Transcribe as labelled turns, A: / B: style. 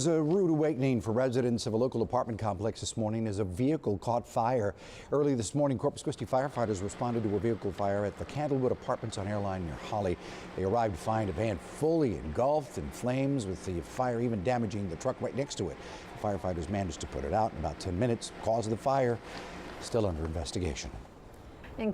A: It was a rude awakening for residents of a local apartment complex this morning as a vehicle caught fire. Early this morning, Corpus Christi firefighters responded to a vehicle fire at the Candlewood Apartments on Airline near Holly. They arrived to find a van fully engulfed in flames, with the fire even damaging the truck right next to it. The firefighters managed to put it out in about 10 minutes. Cause of the fire still under investigation.
B: In